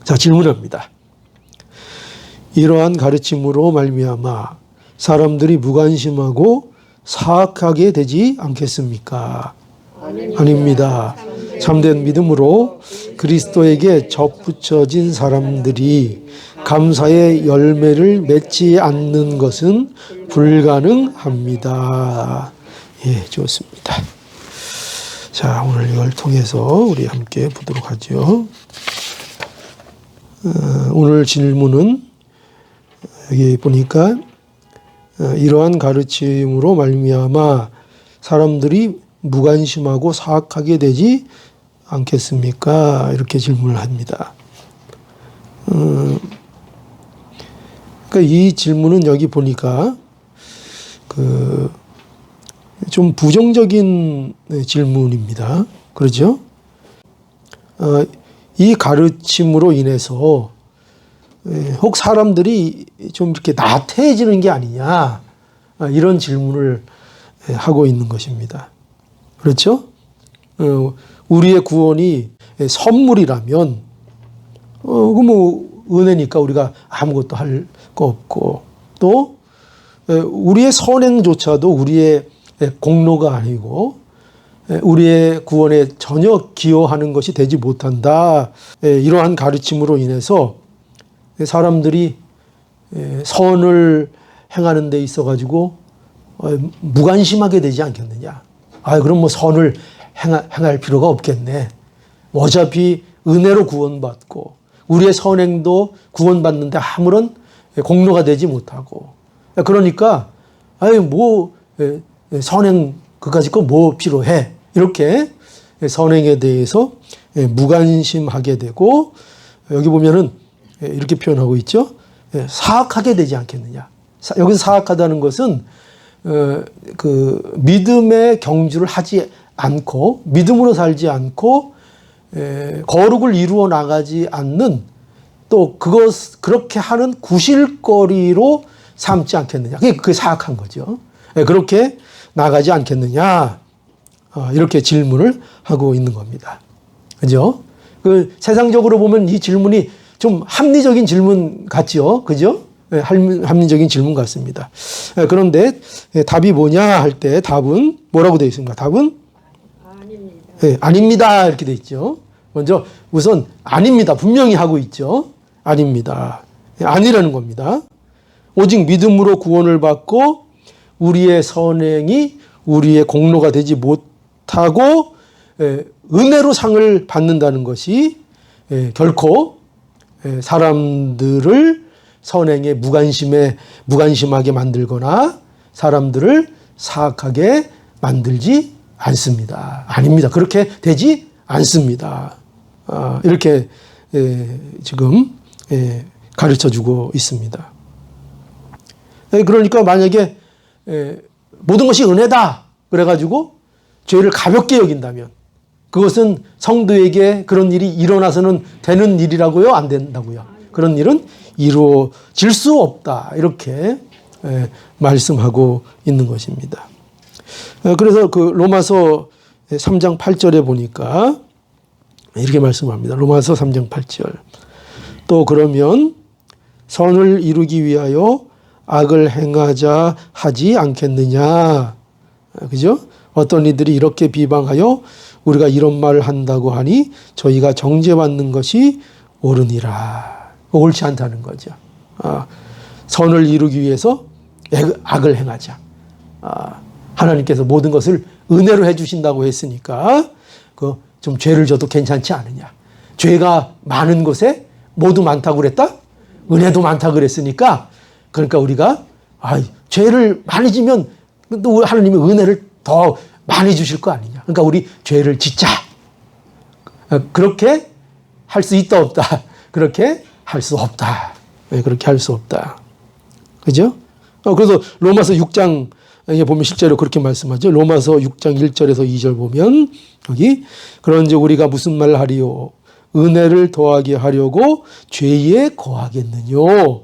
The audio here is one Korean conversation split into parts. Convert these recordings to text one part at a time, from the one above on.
자, 질문합니다. 이러한 가르침으로 말미암아 사람들이 무관심하고 사악하게 되지 않겠습니까? 아닙니다. 참된 믿음으로 그리스도에게 접붙여진 사람들이 감사의 열매를 맺지 않는 것은 불가능합니다. 예, 좋습니다. 자, 오늘 이걸 통해서 우리 함께 보도록 하죠. 오늘 질문은 여기 보니까 이러한 가르침으로 말미암아 사람들이 무관심하고 사악하게 되지 않겠습니까? 이렇게 질문을 합니다. 그러니까 이 질문은 여기 보니까 좀 부정적인 질문입니다. 그렇죠? 이 가르침으로 인해서 혹 사람들이 좀 이렇게 나태해지는 게 아니냐, 이런 질문을 하고 있는 것입니다. 그렇죠? 우리의 구원이 선물이라면, 은혜니까 우리가 아무것도 할 거 없고, 또 우리의 선행조차도 우리의 공로가 아니고 우리의 구원에 전혀 기여하는 것이 되지 못한다. 이러한 가르침으로 인해서 사람들이 선을 행하는 데 있어 가지고 무관심하게 되지 않겠느냐. 그럼 뭐 선을 행할 필요가 없겠네. 어차피 은혜로 구원받고 우리의 선행도 구원받는데 아무런 공로가 되지 못하고, 그러니까 선행 그까짓 거 뭐 필요해. 이렇게 선행에 대해서 무관심하게 되고, 여기 보면은 이렇게 표현하고 있죠. 사악하게 되지 않겠느냐. 여기서 사악하다는 것은 그 믿음의 경주를 하지 않고, 믿음으로 살지 않고 거룩을 이루어 나가지 않는, 또 그렇게 하는 구실거리로 삼지 않겠느냐. 그게 사악한 거죠. 그렇게 나가지 않겠느냐. 이렇게 질문을 하고 있는 겁니다. 그죠? 세상적으로 보면 이 질문이 좀 합리적인 질문 같죠? 그죠? 합리적인 질문 같습니다. 그런데 답이 뭐냐 할 때 답은 뭐라고 되어 있습니까? 답은? 아닙니다. 아닙니다. 이렇게 되어 있죠. 먼저 우선 아닙니다. 분명히 하고 있죠. 아닙니다. 아니라는 겁니다. 오직 믿음으로 구원을 받고 우리의 선행이 우리의 공로가 되지 못하고 은혜로 상을 받는다는 것이 결코 사람들을 선행에 무관심하게 만들거나 사람들을 사악하게 만들지 않습니다. 아닙니다. 그렇게 되지 않습니다. 이렇게 지금 가르쳐주고 있습니다. 그러니까 만약에 모든 것이 은혜다 그래가지고 죄를 가볍게 여긴다면 그것은 성도에게 그런 일이 일어나서는 되는 일이라고요? 안 된다고요? 그런 일은 이루어질 수 없다. 이렇게 말씀하고 있는 것입니다. 그래서 그 로마서 3장 8절에 보니까 이렇게 말씀합니다. 로마서 3장 8절. 또 그러면 선을 이루기 위하여 악을 행하자 하지 않겠느냐. 그죠? 어떤 이들이 이렇게 비방하여 우리가 이런 말을 한다고 하니 저희가 정죄받는 것이 옳으니라. 옳지 않다는 거죠. 선을 이루기 위해서 악을 행하자. 하나님께서 모든 것을 은혜로 해주신다고 했으니까 좀 죄를 져도 괜찮지 않느냐. 죄가 많은 곳에 모두 많다고 그랬다? 은혜도 많다고 그랬으니까, 그러니까 우리가 죄를 많이 지면 또 하나님이 은혜를 더 많이 주실 거 아니냐. 그러니까 우리 죄를 짓자. 그렇게 할 수 있다 없다. 그렇게 할 수 없다. 그렇게 할 수 없다. 그죠? 그래서 로마서 6장에 보면 실제로 그렇게 말씀하죠. 로마서 6장 1절에서 2절 보면 여기 그런즉 우리가 무슨 말을 하리요? 은혜를 더하게 하려고 죄에 거하겠느뇨?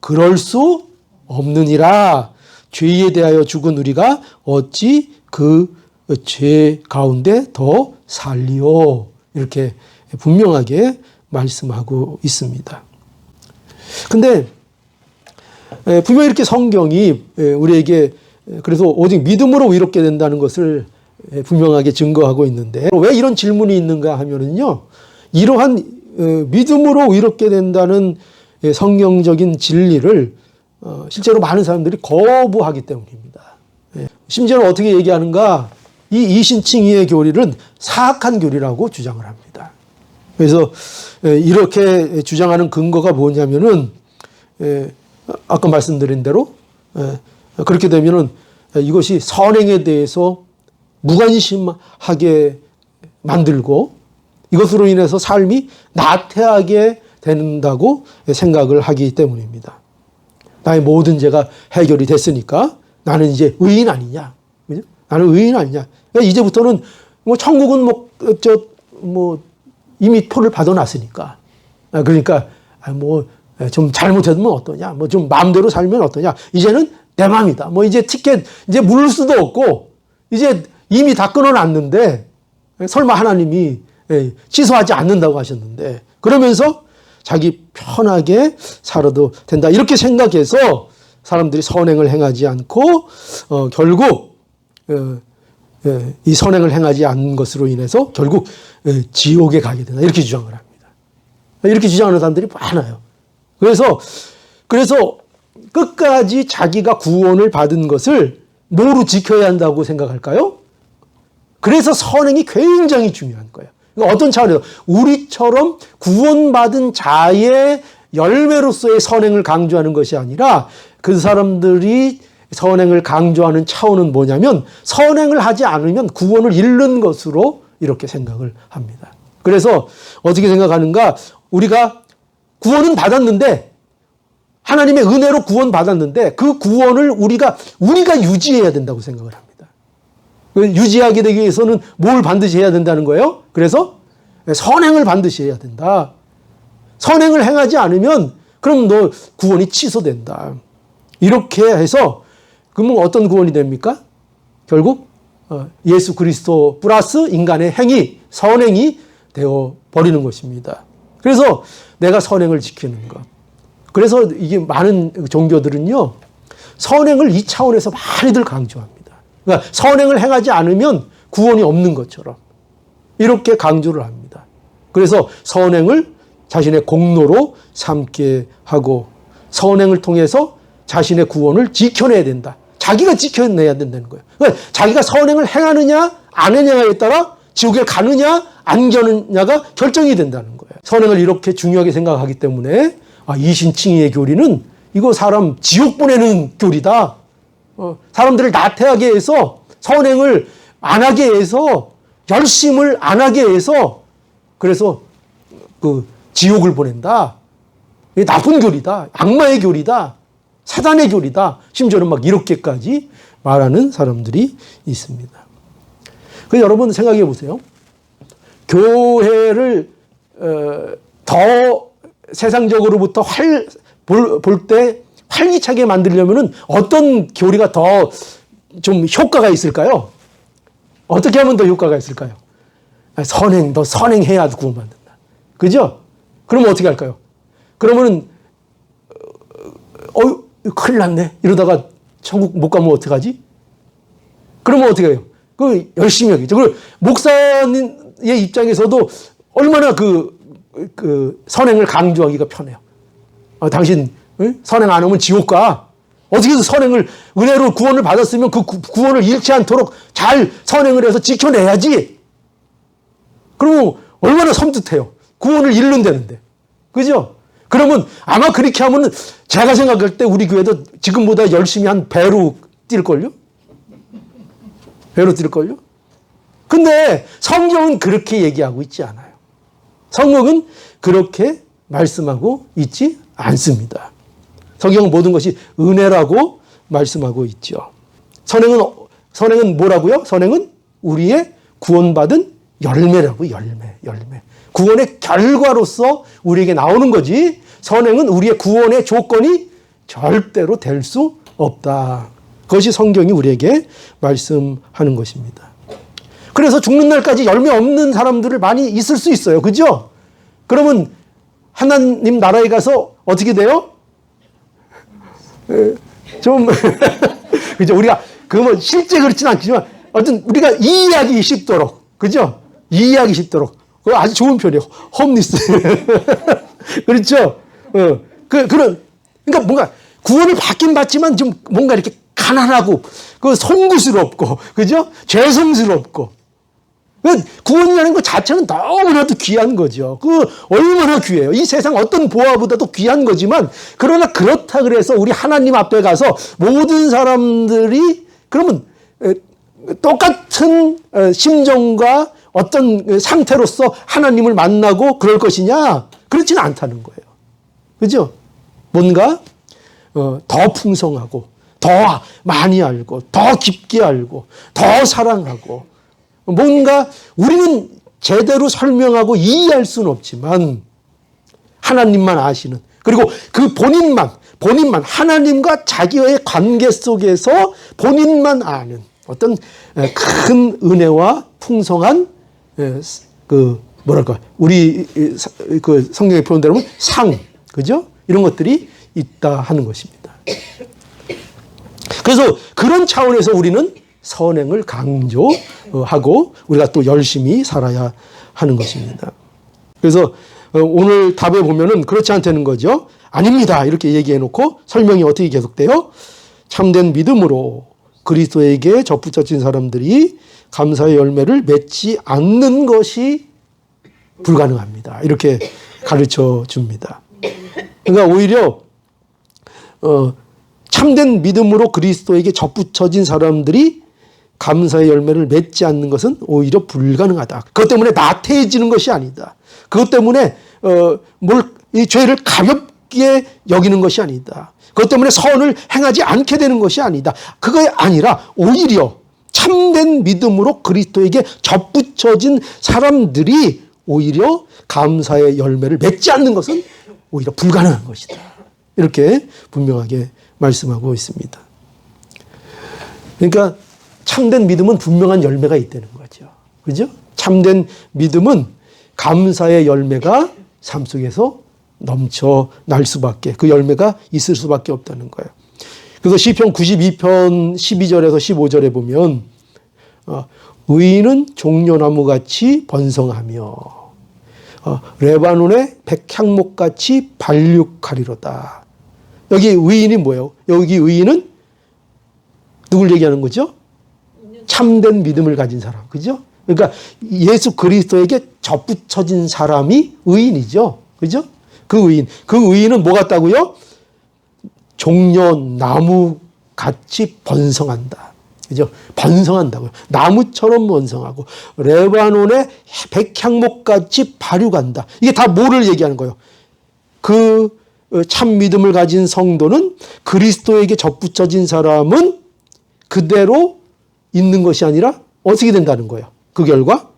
그럴 수 없느니라. 죄에 대하여 죽은 우리가 어찌 그 죄 가운데 더 살리요? 이렇게 분명하게 말씀하고 있습니다. 근데 분명히 이렇게 성경이 우리에게 그래서 오직 믿음으로 의롭게 된다는 것을 분명하게 증거하고 있는데 왜 이런 질문이 있는가 하면은요, 이러한 믿음으로 의롭게 된다는 성경적인 진리를 실제로 많은 사람들이 거부하기 때문입니다. 심지어는 어떻게 얘기하는가, 이 이신칭의의 교리는 사악한 교리라고 주장을 합니다. 그래서 이렇게 주장하는 근거가 뭐냐면은 아까 말씀드린 대로 그렇게 되면은 이것이 선행에 대해서 무관심하게 만들고 이것으로 인해서 삶이 나태하게 된다고 생각을 하기 때문입니다. 나의 모든 죄가 해결이 됐으니까 나는 이제 의인 아니냐? 그죠? 나는 의인 아니냐? 그러니까 이제부터는 뭐 천국은 이미 표를 받아놨으니까. 그러니까 뭐 좀 잘못하면 어떠냐? 뭐 좀 마음대로 살면 어떠냐? 이제는 내 마음이다. 뭐 이제 티켓 이제 물을 수도 없고 이제 이미 다 끊어놨는데 설마 하나님이 취소하지 않는다고 하셨는데 그러면서 자기 편하게 살아도 된다. 이렇게 생각해서 사람들이 선행을 행하지 않고 결국 이 선행을 행하지 않는 것으로 인해서 결국 지옥에 가게 된다. 이렇게 주장을 합니다. 이렇게 주장하는 사람들이 많아요. 그래서 끝까지 자기가 구원을 받은 것을 뭐로 지켜야 한다고 생각할까요? 그래서 선행이 굉장히 중요한 거예요. 그러니까 어떤 차원에서 우리처럼 구원받은 자의 열매로서의 선행을 강조하는 것이 아니라 그 사람들이 선행을 강조하는 차원은 뭐냐면 선행을 하지 않으면 구원을 잃는 것으로 이렇게 생각을 합니다. 그래서 어떻게 생각하는가? 우리가 구원은 받았는데 하나님의 은혜로 구원받았는데 그 구원을 우리가 유지해야 된다고 생각을 합니다. 유지하게 되기 위해서는 뭘 반드시 해야 된다는 거예요? 그래서 선행을 반드시 해야 된다. 선행을 행하지 않으면 그럼 너 구원이 취소된다. 이렇게 해서 그러면 어떤 구원이 됩니까? 결국 예수 그리스도 플러스 인간의 행위, 선행이 되어 버리는 것입니다. 그래서 내가 선행을 지키는 것. 그래서 이게 많은 종교들은요, 선행을 이 차원에서 많이들 강조합니다. 그러니까 선행을 행하지 않으면 구원이 없는 것처럼 이렇게 강조를 합니다. 그래서 선행을 자신의 공로로 삼게 하고 선행을 통해서 자신의 구원을 지켜내야 된다. 자기가 지켜내야 된다는 거예요. 그러니까 자기가 선행을 행하느냐 안 하느냐에 따라 지옥에 가느냐 안 가느냐가 결정이 된다는 거예요. 선행을 이렇게 중요하게 생각하기 때문에 이신칭의의 교리는 이거 사람 지옥 보내는 교리다. 사람들을 나태하게 해서 선행을 안 하게 해서 열심을 안 하게 해서 그래서 그 지옥을 보낸다. 이게 나쁜 교리다. 악마의 교리다. 사단의 교리다. 심지어는 막 이렇게까지 말하는 사람들이 있습니다. 그래서 여러분 생각해 보세요. 교회를 더 세상적으로부터 볼 때 활기차게 만들려면 어떤 교리가 더 좀 효과가 있을까요? 어떻게 하면 더 효과가 있을까요? 너 선행해야 구원받는다. 그죠? 그러면 어떻게 할까요? 그러면은, 큰일 났네. 이러다가 천국 못 가면 어떡하지? 그러면 어떻게 해요? 열심히 하겠죠. 그리고 목사님의 입장에서도 얼마나 선행을 강조하기가 편해요. 당신, 선행 안 하면 지옥 가. 어떻게 해서 선행을, 은혜로 구원을 받았으면 그 구원을 잃지 않도록 잘 선행을 해서 지켜내야지. 그러면 얼마나 섬뜩해요. 구원을 잃는다는데. 그죠? 그러면 아마 그렇게 하면 제가 생각할 때 우리 교회도 지금보다 열심히 한 배로 뛸걸요? 배로 뛸걸요? 근데 성경은 그렇게 얘기하고 있지 않아요. 성경은 그렇게 말씀하고 있지 않습니다. 성경은 모든 것이 은혜라고 말씀하고 있죠. 선행은 뭐라고요? 선행은 우리의 구원받은 열매라고, 열매. 구원의 결과로서 우리에게 나오는 거지, 선행은 우리의 구원의 조건이 절대로 될 수 없다. 그것이 성경이 우리에게 말씀하는 것입니다. 그래서 죽는 날까지 열매 없는 사람들을 많이 있을 수 있어요. 그죠? 그러면 하나님 나라에 가서 어떻게 돼요? 좀 그죠? 우리가 뭐 실제 그렇지는 않지만 어떤 우리가 이해하기 쉽도록, 그죠? 이해하기 쉽도록 그거 아주 좋은 표현이에요. 홈리스. 그렇죠? 그러니까 뭔가 구원을 받긴 받지만 좀 뭔가 이렇게 가난하고 그 송구스럽고, 그죠? 죄송스럽고. 구원이라는 것 자체는 너무나도 귀한 거죠. 얼마나 귀해요. 이 세상 어떤 보화보다도 귀한 거지만, 그러나 그렇다 그래서 우리 하나님 앞에 가서 모든 사람들이 그러면 똑같은 심정과 어떤 상태로서 하나님을 만나고 그럴 것이냐? 그렇지는 않다는 거예요. 그죠? 뭔가 더 풍성하고, 더 많이 알고, 더 깊게 알고, 더 사랑하고, 뭔가 우리는 제대로 설명하고 이해할 수는 없지만 하나님만 아시는, 그리고 그 본인만 하나님과 자기의 관계 속에서 본인만 아는 어떤 큰 은혜와 풍성한 우리 그 성경의 표현대로 상, 그죠? 이런 것들이 있다 하는 것입니다. 그래서 그런 차원에서 우리는 선행을 강조하고 우리가 또 열심히 살아야 하는 것입니다. 그래서 오늘 답에 보면은 그렇지 않다는 거죠. 아닙니다. 이렇게 얘기해 놓고 설명이 어떻게 계속돼요? 참된 믿음으로 그리스도에게 접붙여진 사람들이 감사의 열매를 맺지 않는 것이 불가능합니다. 이렇게 가르쳐 줍니다. 그러니까 오히려 참된 믿음으로 그리스도에게 접붙여진 사람들이 감사의 열매를 맺지 않는 것은 오히려 불가능하다. 그것 때문에 나태해지는 것이 아니다. 그것 때문에 이 죄를 가볍게 여기는 것이 아니다. 그것 때문에 선을 행하지 않게 되는 것이 아니다. 그게 아니라 오히려 참된 믿음으로 그리스도에게 접붙여진 사람들이 오히려 감사의 열매를 맺지 않는 것은 오히려 불가능한 것이다. 이렇게 분명하게 말씀하고 있습니다. 그러니까 참된 믿음은 분명한 열매가 있다는 거죠. 그죠? 참된 믿음은 감사의 열매가 삶 속에서 넘쳐날 수밖에, 그 열매가 있을 수밖에 없다는 거예요. 그래서 시편 92편 12절에서 15절에 보면 의인은 종려나무같이 번성하며 레바논의 백향목같이 발육하리로다. 여기 의인이 뭐예요? 여기 의인은 누굴 얘기하는 거죠? 참된 믿음을 가진 사람. 그죠? 그러니까 예수 그리스도에게 접붙여진 사람이 의인이죠. 그죠? 그 의인은 뭐 같다고요? 종려나무 같이 번성한다. 그죠? 번성한다고요. 나무처럼 번성하고 레바논의 백향목 같이 발육한다. 이게 다 뭐를 얘기하는 거예요? 그 참 믿음을 가진 성도는, 그리스도에게 접붙여진 사람은 그대로 있는 것이 아니라 어떻게 된다는 거예요? 그 결과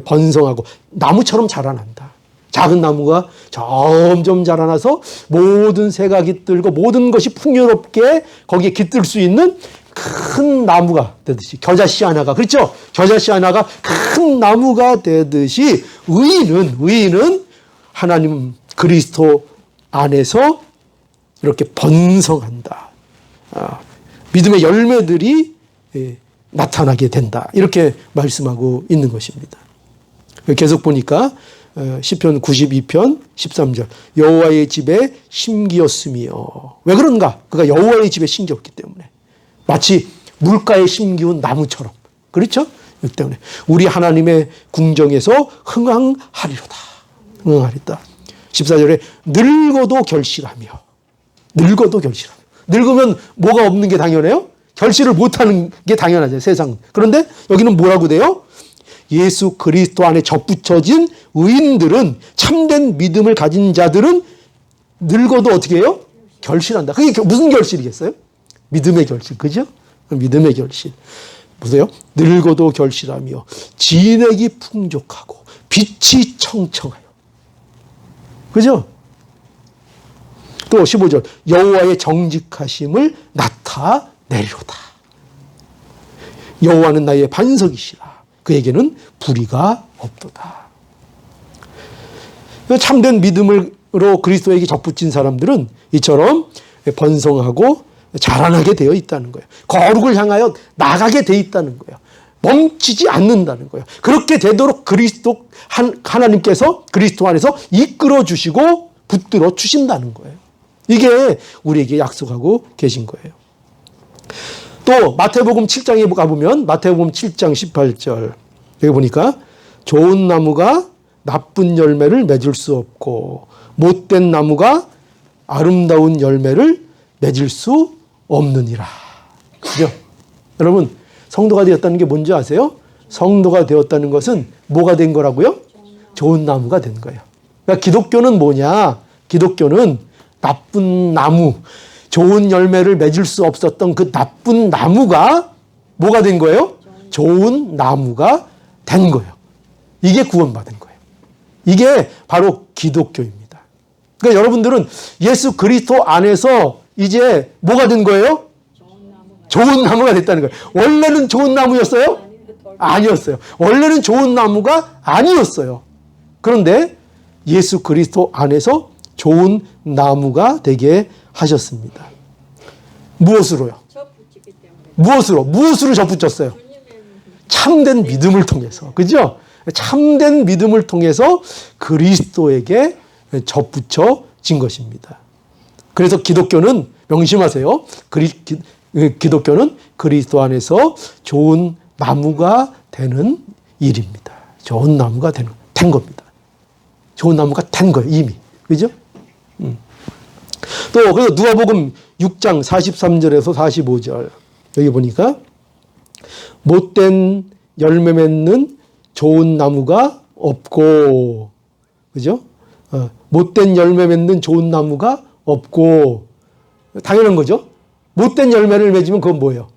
번성하고 나무처럼 자라난다. 작은 나무가 점점 자라나서 모든 새가 깃들고 모든 것이 풍요롭게 거기에 깃들 수 있는 큰 나무가 되듯이, 겨자씨 하나가, 그렇죠? 겨자씨 하나가 큰 나무가 되듯이 의인은 하나님 그리스도 안에서 이렇게 번성한다. 믿음의 열매들이 나타나게 된다. 이렇게 말씀하고 있는 것입니다. 계속 보니까 시편 92편 13절 여호와의 집에 심기었으며, 왜 그런가? 그가 여호와의 집에 심기었기 때문에, 마치 물가에 심기운 나무처럼, 그렇죠? 그렇기 때문에 우리 하나님의 궁정에서 흥황하리로다. 흥황하리다. 14절에 늙어도 결실하며. 늙으면 뭐가 없는 게 당연해요? 결실을 못하는 게 당연하죠, 세상은. 그런데 여기는 뭐라고 돼요? 예수 그리스도 안에 접붙여진 의인들은, 참된 믿음을 가진 자들은 늙어도 어떻게 해요? 결실한다. 그게 무슨 결실이겠어요? 믿음의 결실, 그죠? 믿음의 결실. 보세요. 늙어도 결실하며 진액이 풍족하고 빛이 청청하여. 그죠? 또 15절 여호와의 정직하심을 나타내리로다. 여호와는 나의 반석이시라. 그에게는 불의가 없도다. 참된 믿음을 그리스도에게 접붙인 사람들은 이처럼 번성하고 자라나게 되어 있다는 거예요. 거룩을 향하여 나가게 되어 있다는 거예요. 멈추지 않는다는 거예요. 그렇게 되도록 하나님께서 그리스도 안에서 이끌어 주시고 붙들어 주신다는 거예요. 이게 우리에게 약속하고 계신 거예요. 또 마태복음 7장에 가보면 마태복음 7장 18절 여기 보니까 좋은 나무가 나쁜 열매를 맺을 수 없고 못된 나무가 아름다운 열매를 맺을 수 없느니라. 그죠? 여러분 성도가 되었다는 게 뭔지 아세요? 성도가 되었다는 것은 뭐가 된 거라고요? 좋은 나무가 된 거예요. 그러니까 기독교는 뭐냐? 기독교는 나쁜 나무, 좋은 열매를 맺을 수 없었던 그 나쁜 나무가 뭐가 된 거예요? 좋은 나무가 된 거예요. 이게 구원받은 거예요. 이게 바로 기독교입니다. 그러니까 여러분들은 예수 그리스도 안에서 이제 뭐가 된 거예요? 좋은 나무가 됐다는 거예요. 원래는 좋은 나무였어요? 아니었어요. 원래는 좋은 나무가 아니었어요. 그런데 예수 그리스도 안에서 좋은 나무가 되게 하셨습니다. 무엇으로요? 무엇으로 접붙였어요? 참된 믿음을 통해서. 그죠? 참된 믿음을 통해서 그리스도에게 접붙여진 것입니다. 그래서 기독교는 명심하세요. 기독교는 그리스도 안에서 좋은 나무가 되는 일입니다. 좋은 나무가 된 겁니다. 좋은 나무가 된 거예요, 이미. 그죠? 또, 그래서 누가복음 6장 43절에서 45절. 여기 보니까, 못된 열매 맺는 좋은 나무가 없고, 그죠? 못된 열매 맺는 좋은 나무가 없고, 당연한 거죠? 못된 열매를 맺으면 그건 뭐예요?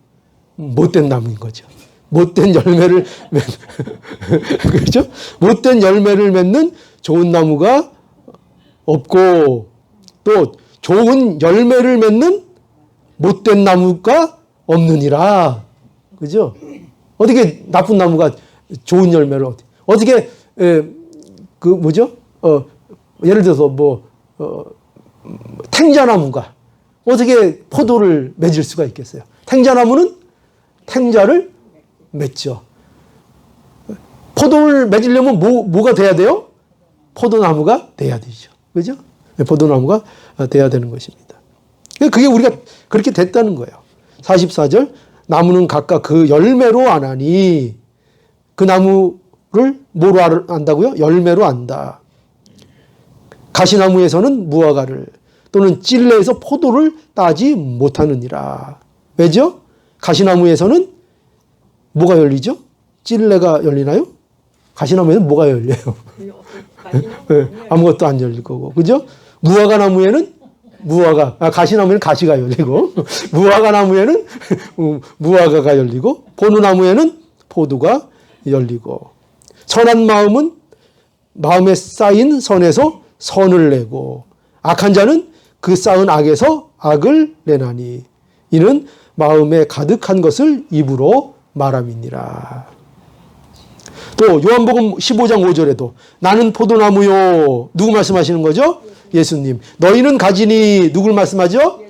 못된 나무인 거죠. 못된 열매를 그렇죠? 못된 열매를 맺는 좋은 나무가 없고 또 좋은 열매를 맺는 못된 나무가 없느니라. 그죠? 어떻게 나쁜 나무가 좋은 열매를 어떻게 그 뭐죠? 예를 들어서 탱자나무가 어떻게 포도를 맺을 수가 있겠어요? 탱자나무는 탱자를 맺죠. 포도를 맺으려면 뭐가 돼야 돼요? 포도나무가 돼야 되죠. 그죠? 포도나무가 돼야 되는 것입니다. 그게 우리가 그렇게 됐다는 거예요. 44절 나무는 각각 그 열매로 아나니 그 나무를 뭐로 안다고요? 열매로 안다. 가시나무에서는 무화과를 또는 찔레에서 포도를 따지 못하느니라. 왜죠? 가시나무에서는 뭐가 열리죠? 찔레가 열리나요? 가시나무에는 뭐가 열려요? 아무것도 안 열릴 거고. 그죠? 무화과 나무에는 가시나무에는 가시가 열리고, 무화과 나무에는 무화과가 열리고, 포도나무에는 포도가 열리고, 선한 마음은 마음에 쌓인 선에서 선을 내고, 악한 자는 그 쌓은 악에서 악을 내나니, 이는 마음에 가득한 것을 입으로 말함이니라. 또 요한복음 15장 5절에도 나는 포도나무요. 누구 말씀하시는 거죠? 예수님. 너희는 가지니 누굴 말씀하죠?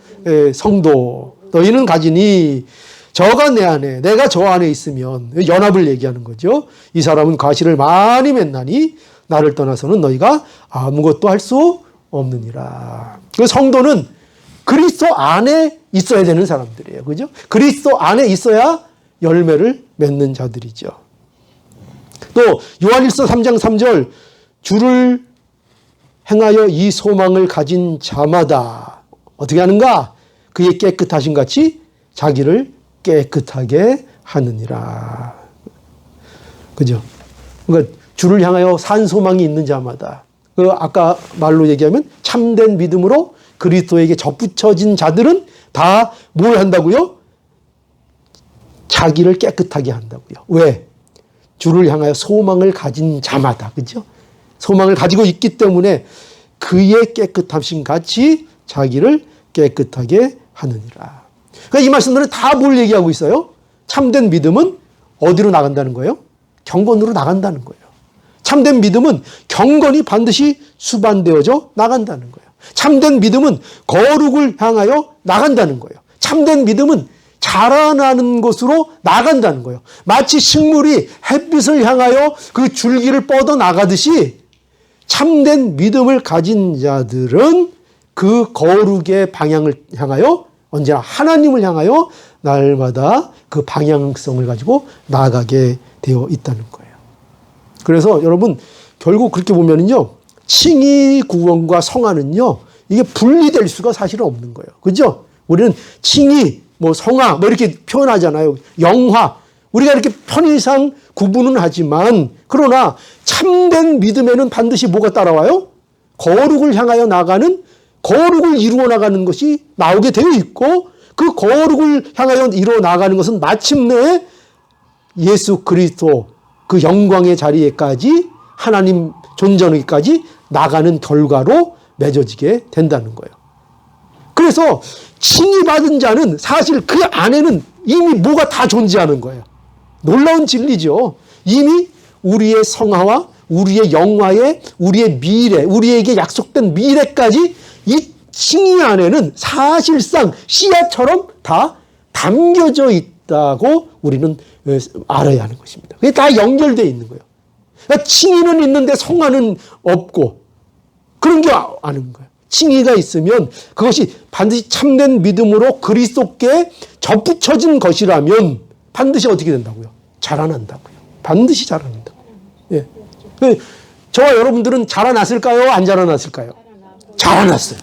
성도. 너희는 가지니 저가 내 안에 내가 저 안에 있으면 연합을 얘기하는 거죠. 이 사람은 가시를 많이 맺나니 나를 떠나서는 너희가 아무것도 할 수 없느니라. 그 성도는 그리스도 안에 있어야 되는 사람들이에요. 그죠? 그리스도 안에 있어야 열매를 맺는 자들이죠. 또 요한일서 3장 3절 주를 행하여 이 소망을 가진 자마다 어떻게 하는가? 그의 깨끗하신 같이 자기를 깨끗하게 하느니라. 그죠? 그러니까 주를 향하여 산 소망이 있는 자마다 아까 말로 얘기하면 참된 믿음으로 그리스도에게 접붙여진 자들은 다 뭘 한다고요? 자기를 깨끗하게 한다고요. 왜? 주를 향하여 소망을 가진 자마다. 그죠? 소망을 가지고 있기 때문에 그의 깨끗함신 같이 자기를 깨끗하게 하느니라. 그러니까 이 말씀들은 다 뭘 얘기하고 있어요? 참된 믿음은 어디로 나간다는 거예요? 경건으로 나간다는 거예요. 참된 믿음은 경건이 반드시 수반되어져 나간다는 거예요. 참된 믿음은 거룩을 향하여 나간다는 거예요. 참된 믿음은 자라나는 것으로 나간다는 거예요. 마치 식물이 햇빛을 향하여 그 줄기를 뻗어 나가듯이 참된 믿음을 가진 자들은 그 거룩의 방향을 향하여 언제나 하나님을 향하여 날마다 그 방향성을 가지고 나아가게 되어 있다는 거예요. 그래서 여러분 결국 그렇게 보면은요, 칭의 구원과 성화는요, 이게 분리될 수가 사실은 없는 거예요. 그죠? 우리는 칭의, 성화, 이렇게 표현하잖아요. 영화. 우리가 이렇게 편의상 구분은 하지만, 그러나 참된 믿음에는 반드시 뭐가 따라와요? 거룩을 향하여 나가는, 거룩을 이루어 나가는 것이 나오게 되어 있고, 그 거룩을 향하여 이루어 나가는 것은 마침내 예수 그리스도 그 영광의 자리에까지, 하나님 존전에까지 나가는 결과로 맺어지게 된다는 거예요. 그래서 칭의받은 자는 사실 그 안에는 이미 뭐가 다 존재하는 거예요. 놀라운 진리죠. 이미 우리의 성화와 우리의 영화에 우리의 미래, 우리에게 약속된 미래까지 이 칭의 안에는 사실상 씨앗처럼 다 담겨져 있다고 우리는 알아야 하는 것입니다. 그게 다 연결되어 있는 거예요. 그러니까 칭의는 있는데 성화는 없고 그런 게 아는 거예요. 칭의가 있으면 그것이 반드시 참된 믿음으로 그리스도께 접붙여진 것이라면 반드시 어떻게 된다고요? 자라난다고요. 반드시 자라난다고요. 예. 저와 여러분들은 자라났을까요? 안 자라났을까요? 자라났어요.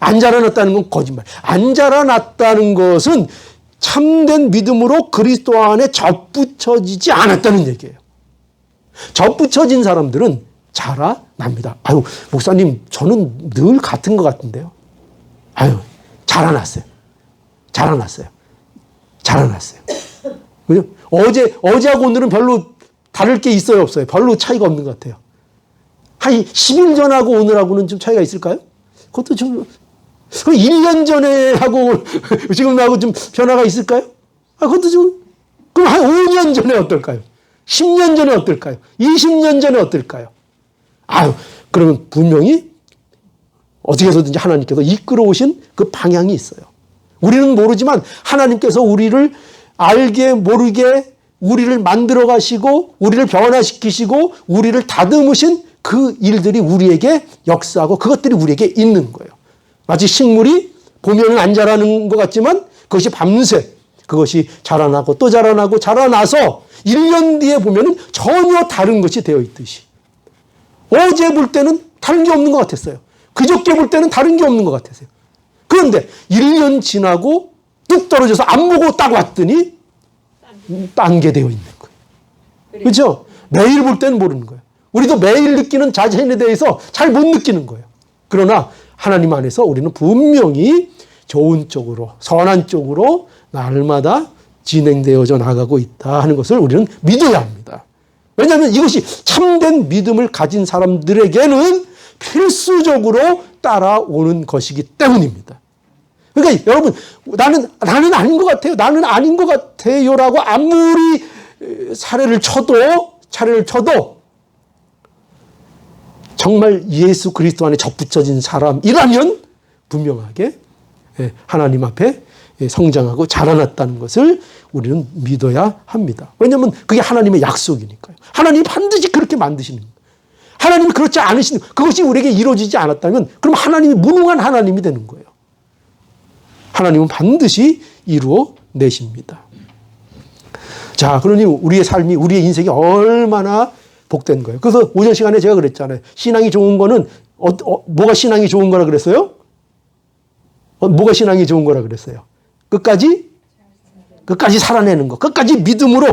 안 자라났다는 건 거짓말. 안 자라났다는 것은 참된 믿음으로 그리스도 안에 접붙여지지 않았다는 얘기예요. 접붙여진 사람들은 자라납니다. 아유, 목사님, 저는 늘 같은 것 같은데요. 아유, 자라났어요. 자라났어요. 자라났어요. 그죠? 어제하고 오늘은 별로 다를 게 있어요, 없어요? 별로 차이가 없는 것 같아요. 한 10일 전하고 오늘하고는 좀 차이가 있을까요? 그것도 좀, 그럼 1년 전에 하고 지금하고 좀 변화가 있을까요? 그것도 좀, 그럼 한 5년 전에 어떨까요? 10년 전에 어떨까요? 20년 전에 어떨까요? 아유, 그러면 분명히 어떻게 해서든지 하나님께서 이끌어 오신 그 방향이 있어요. 우리는 모르지만 하나님께서 우리를 알게 모르게 우리를 만들어 가시고 우리를 변화시키시고 우리를 다듬으신 그 일들이 우리에게 역사하고 그것들이 우리에게 있는 거예요. 마치 식물이 보면은 안 자라는 것 같지만 그것이 밤새 그것이 자라나고 또 자라나고 자라나서 1년 뒤에 보면은 전혀 다른 것이 되어 있듯이 어제 볼 때는 다른 게 없는 것 같았어요. 그저께 볼 때는 다른 게 없는 것 같았어요. 그런데 1년 지나고 뚝 떨어져서 안 보고 딱 왔더니 딴 게 되어 있는 거예요. 그렇죠? 매일 볼 때는 모르는 거예요. 우리도 매일 느끼는 자신에 대해서 잘 못 느끼는 거예요. 그러나 하나님 안에서 우리는 분명히 좋은 쪽으로, 선한 쪽으로 날마다 진행되어져 나가고 있다 하는 것을 우리는 믿어야 합니다. 왜냐하면 이것이 참된 믿음을 가진 사람들에게는 필수적으로 따라오는 것이기 때문입니다. 그러니까 여러분, 나는 아닌 것 같아요. 나는 아닌 것 같아요라고 아무리 차례를 쳐도 정말 예수 그리스도 안에 접붙여진 사람이라면 분명하게 하나님 앞에 성장하고 자라났다는 것을 우리는 믿어야 합니다. 왜냐하면 그게 하나님의 약속이니까요. 하나님이 반드시 그렇게 만드시는 거예요. 하나님이 그렇지 않으시는, 그것이 우리에게 이루어지지 않았다면 그럼 하나님이 무능한 하나님이 되는 거예요. 하나님은 반드시 이루어 내십니다. 자, 그러니 우리의 삶이, 우리의 인생이 얼마나 복된 거예요. 그래서 오전 시간에 제가 그랬잖아요. 신앙이 좋은 거는 뭐가 신앙이 좋은 거라 그랬어요? 뭐가 신앙이 좋은 거라 그랬어요? 끝까지 살아내는 거. 끝까지 믿음으로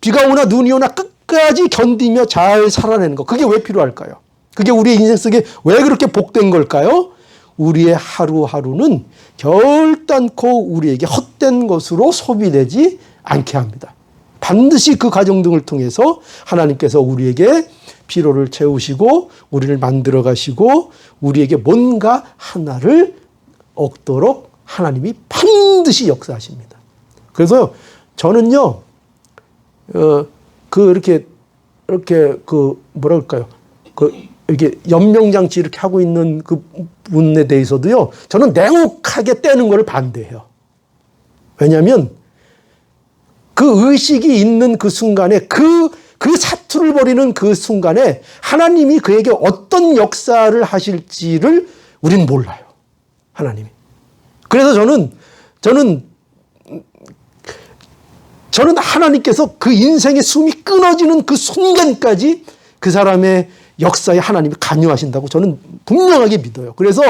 비가 오나 눈이 오나 끝까지 견디며 잘 살아내는 거. 그게 왜 필요할까요? 그게 우리의 인생 속에 왜 그렇게 복된 걸까요? 우리의 하루하루는 결단코 우리에게 헛된 것으로 소비되지 않게 합니다. 반드시 그 과정 등을 통해서 하나님께서 우리에게 피로를 채우시고 우리를 만들어 가시고 우리에게 뭔가 하나를 얻도록 하나님이 반드시 역사하십니다. 그래서 저는요, 이렇게 이렇게 뭐랄까요. 이렇게 연명장치 이렇게 하고 있는 그 분에 대해서도요, 저는 냉혹하게 떼는 걸 반대해요. 왜냐하면 그 의식이 있는 그 순간에 그 사투를 벌이는 그 순간에 하나님이 그에게 어떤 역사를 하실지를 우리는 몰라요. 하나님이. 그래서 저는 하나님께서 그 인생의 숨이 끊어지는 그 순간까지 그 사람의 역사에 하나님이 관여하신다고 저는 분명하게 믿어요. 그래서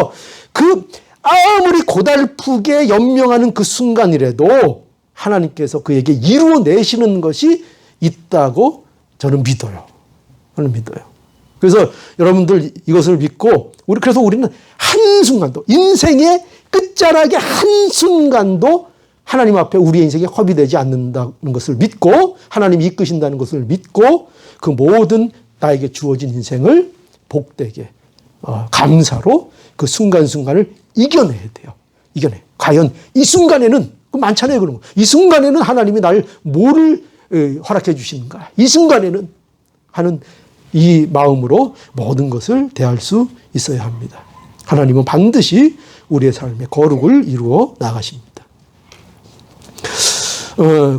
아무리 고달프게 연명하는 그 순간이라도 하나님께서 그에게 이루어내시는 것이 있다고 저는 믿어요. 저는 믿어요. 그래서 여러분들 이것을 믿고, 그래서 우리는 한순간도, 인생의 끝자락의 한순간도 하나님 앞에 우리의 인생이 허비되지 않는다는 것을 믿고, 하나님이 이끄신다는 것을 믿고, 그 모든 나에게 주어진 인생을 복되게, 감사로 그 순간순간을 이겨내야 돼요. 과연 이 순간에는, 많잖아요, 그런 거. 이 순간에는 하나님이 날 뭐를 허락해 주시는가. 이 순간에는 하는 이 마음으로 모든 것을 대할 수 있어야 합니다. 하나님은 반드시 우리의 삶의 거룩을 이루어 나가십니다.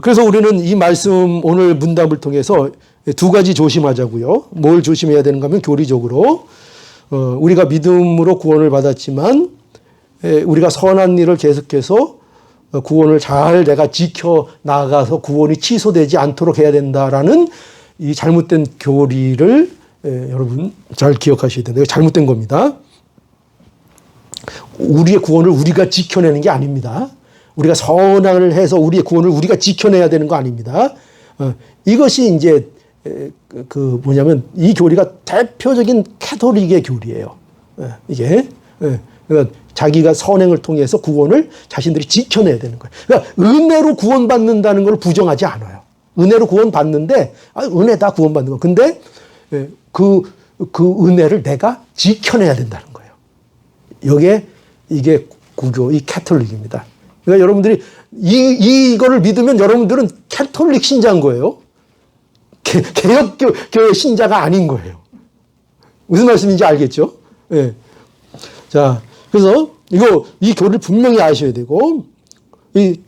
그래서 우리는 이 말씀, 오늘 문답을 통해서 두 가지 조심하자고요. 뭘 조심해야 되는가 하면 교리적으로 우리가 믿음으로 구원을 받았지만 우리가 선한 일을 계속해서 구원을 잘 내가 지켜나가서 구원이 취소되지 않도록 해야 된다라는 이 잘못된 교리를 여러분 잘 기억하셔야 된다. 이거 잘못된 겁니다. 우리의 구원을 우리가 지켜내는 게 아닙니다. 우리가 선악을 해서 우리의 구원을 우리가 지켜내야 되는 거 아닙니다. 이것이 이제 뭐냐면 이 교리가 대표적인 캐톨릭의 교리예요. 이게 그러니까 자기가 선행을 통해서 구원을 자신들이 지켜내야 되는 거예요. 그러니까 은혜로 구원받는다는 걸 부정하지 않아요. 은혜로 구원받는데 은혜다 구원받는 거. 근데 그 은혜를 내가 지켜내야 된다는 거예요. 이게 구교, 이 캐톨릭입니다. 그러니까 여러분들이 이거를 믿으면 여러분들은 캐톨릭 신자인 거예요. 개혁교회 신자가 아닌 거예요. 무슨 말씀인지 알겠죠? 예. 자, 그래서 이 교리를 분명히 아셔야 되고, 이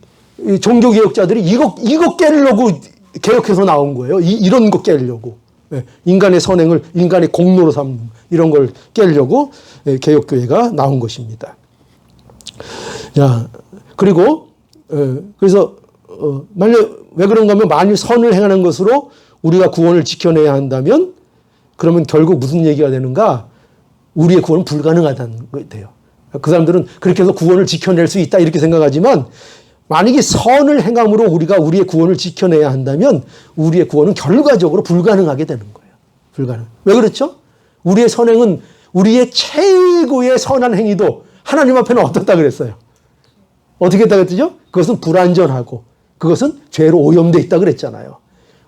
종교개혁자들이 이거 깨려고 개혁해서 나온 거예요. 이런 거 깨려고. 예. 인간의 선행을 인간의 공로로 삼는 이런 걸 깨려고 개혁교회가 나온 것입니다. 자, 그리고, 그래서, 왜 그런가 하면 만일 선을 행하는 것으로 우리가 구원을 지켜내야 한다면 그러면 결국 무슨 얘기가 되는가? 우리의 구원은 불가능하다는 거 돼요. 그 사람들은 그렇게 해서 구원을 지켜낼 수 있다 이렇게 생각하지만 만약에 선을 행함으로 우리가 우리의 구원을 지켜내야 한다면 우리의 구원은 결과적으로 불가능하게 되는 거예요. 불가능. 왜 그렇죠? 우리의 선행은 우리의 최고의 선한 행위도 하나님 앞에는 어떻다 그랬어요? 어떻게 했다 그랬죠? 그것은 불완전하고 그것은 죄로 오염되어 있다 그랬잖아요.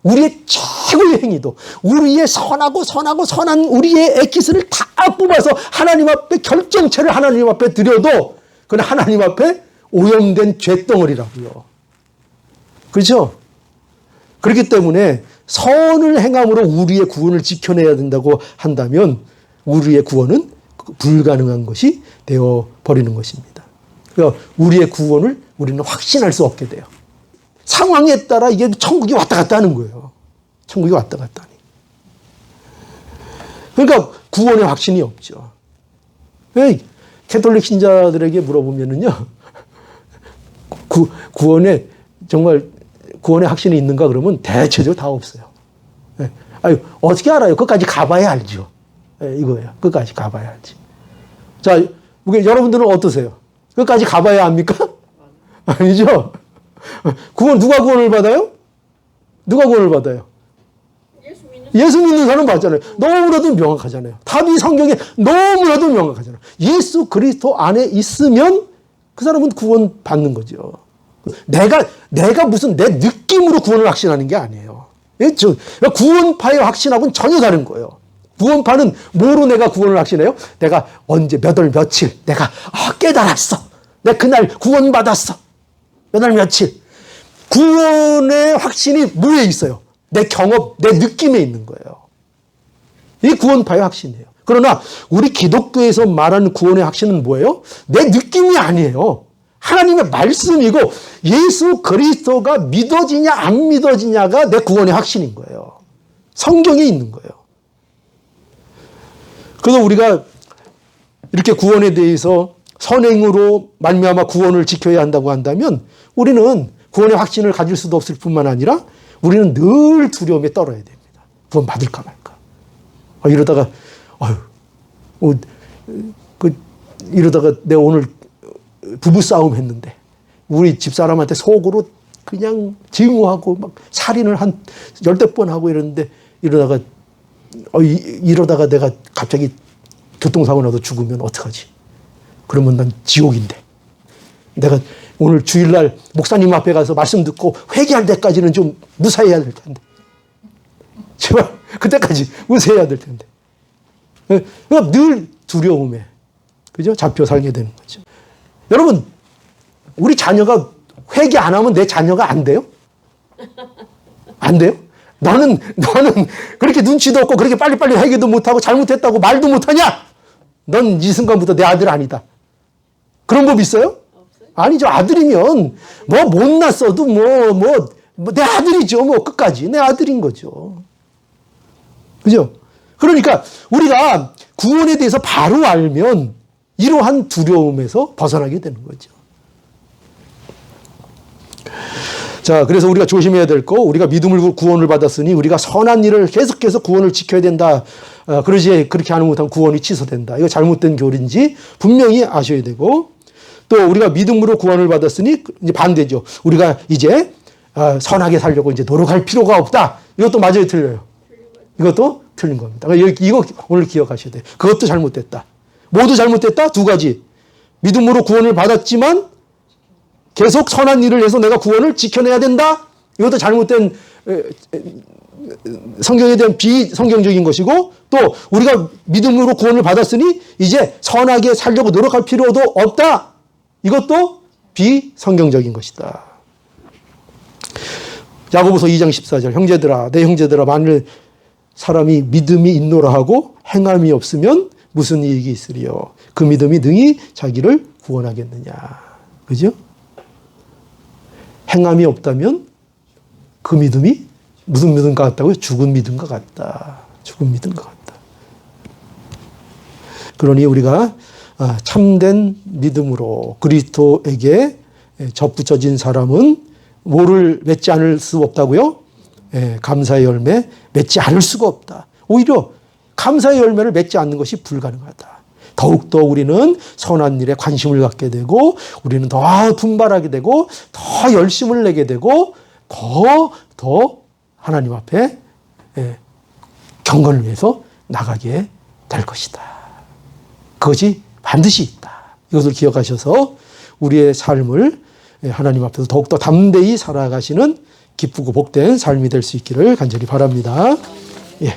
우리의 최고의 행위도 우리의 선한 우리의 엑기스를 다 뽑아서 하나님 앞에 결정체를 하나님 앞에 드려도 그건 하나님 앞에 오염된 죄덩어리라고요. 그렇죠? 그렇기 때문에 선을 행함으로 우리의 구원을 지켜내야 된다고 한다면 우리의 구원은 불가능한 것이 되어버리는 것입니다. 그러니까 우리의 구원을 우리는 확신할 수 없게 돼요. 상황에 따라 이게 천국이 왔다 갔다 하는 거예요. 천국이 왔다 갔다 하니. 그러니까 구원의 확신이 없죠. 캐톨릭 신자들에게 물어보면은요, 구원에 정말 구원의 확신이 있는가 그러면 대체적으로 다 없어요. 어떻게 알아요? 끝까지 가봐야 알죠. 이거예요. 끝까지 가봐야 알지. 자, 여러분들은 어떠세요? 끝까지 가봐야 합니까? 아니죠? 누가 구원을 받아요? 누가 구원을 받아요? 예수 믿는 사람 받잖아요. 너무나도 명확하잖아요. 답이 성경에 너무나도 명확하잖아요. 예수 그리스도 안에 있으면 그 사람은 구원 받는 거죠. 내가 무슨 내 느낌으로 구원을 확신하는 게 아니에요. 구원파의 확신하고는 전혀 다른 거예요. 구원파는 뭐로 내가 구원을 확신해요? 내가 언제 몇 월 며칠 내가 깨달았어. 내가 그날 구원받았어. 몇 월 며칠. 구원의 확신이 뭐에 있어요? 내 경험, 내 느낌에 있는 거예요. 이게 구원파의 확신이에요. 그러나 우리 기독교에서 말하는 구원의 확신은 뭐예요? 내 느낌이 아니에요. 하나님의 말씀이고 예수 그리스도가 믿어지냐 안 믿어지냐가 내 구원의 확신인 거예요. 성경에 있는 거예요. 그래서 우리가 이렇게 구원에 대해서 선행으로 말미암아 구원을 지켜야 한다고 한다면 우리는 구원의 확신을 가질 수도 없을 뿐만 아니라 우리는 늘 두려움에 떨어야 됩니다. 구원 받을까 말까. 이러다가 이러다가 내가 오늘 부부싸움 했는데 우리 집사람한테 속으로 그냥 증오하고 막 살인을 한 10번 하고 이러는데 이러다가 내가 갑자기 교통사고 나도 죽으면 어떡하지? 그러면 난 지옥인데. 내가 오늘 주일날 목사님 앞에 가서 말씀 듣고 회개할 때까지는 좀 무사해야 될 텐데. 제발 그때까지 무사해야 될 텐데. 그러니까 늘 두려움에 그죠? 잡혀 살게 되는 거죠. 여러분, 우리 자녀가 회개 안 하면 내 자녀가 안 돼요? 안 돼요? 너는 그렇게 눈치도 없고 그렇게 빨리빨리 회개도 못하고 잘못했다고 말도 못하냐? 넌 이 순간부터 내 아들 아니다. 그런 법 있어요? 아니죠. 아들이면 뭐 못났어도 내 아들이죠. 뭐 끝까지 내 아들인 거죠. 그죠? 그러니까 우리가 구원에 대해서 바로 알면 이러한 두려움에서 벗어나게 되는 거죠. 자, 그래서 우리가 조심해야 될 거, 우리가 믿음으로 구원을 받았으니 우리가 선한 일을 계속해서 구원을 지켜야 된다. 그러지 그렇게 하는 못하면 구원이 취소된다. 이거 잘못된 교리인지 분명히 아셔야 되고, 또 우리가 믿음으로 구원을 받았으니 이제 반대죠. 우리가 이제 선하게 살려고 이제 노력할 필요가 없다. 이것도 맞아요, 틀려요? 이것도 틀린 겁니다. 이거 오늘 기억하셔야 돼요. 그것도 잘못됐다. 모두 잘못됐다? 두 가지. 믿음으로 구원을 받았지만 계속 선한 일을 해서 내가 구원을 지켜내야 된다? 이것도 잘못된 성경에 대한 비성경적인 것이고, 또 우리가 믿음으로 구원을 받았으니 이제 선하게 살려고 노력할 필요도 없다. 이것도 비성경적인 것이다. 야고보서 2장 14절 형제들아 내 형제들아 만일 사람이 믿음이 있노라 하고 행함이 없으면 무슨 이익이 있으리요. 그 믿음이 능히 자기를 구원하겠느냐. 그죠? 행함이 없다면 그 믿음이 무슨 믿음과 같다고요? 죽은 믿음과 같다. 죽은 믿음과 같다. 그러니 우리가 참된 믿음으로 그리스도에게 접붙여진 사람은 뭐를 맺지 않을 수 없다고요? 감사의 열매 맺지 않을 수가 없다. 오히려 감사의 열매를 맺지 않는 것이 불가능하다. 더욱더 우리는 선한 일에 관심을 갖게 되고 우리는 더 분발하게 되고 더 열심을 내게 되고 더 하나님 앞에 경건을 위해서 나가게 될 것이다. 그것이 반드시 있다. 이것을 기억하셔서 우리의 삶을 하나님 앞에서 더욱더 담대히 살아가시는 기쁘고 복된 삶이 될 수 있기를 간절히 바랍니다. 예.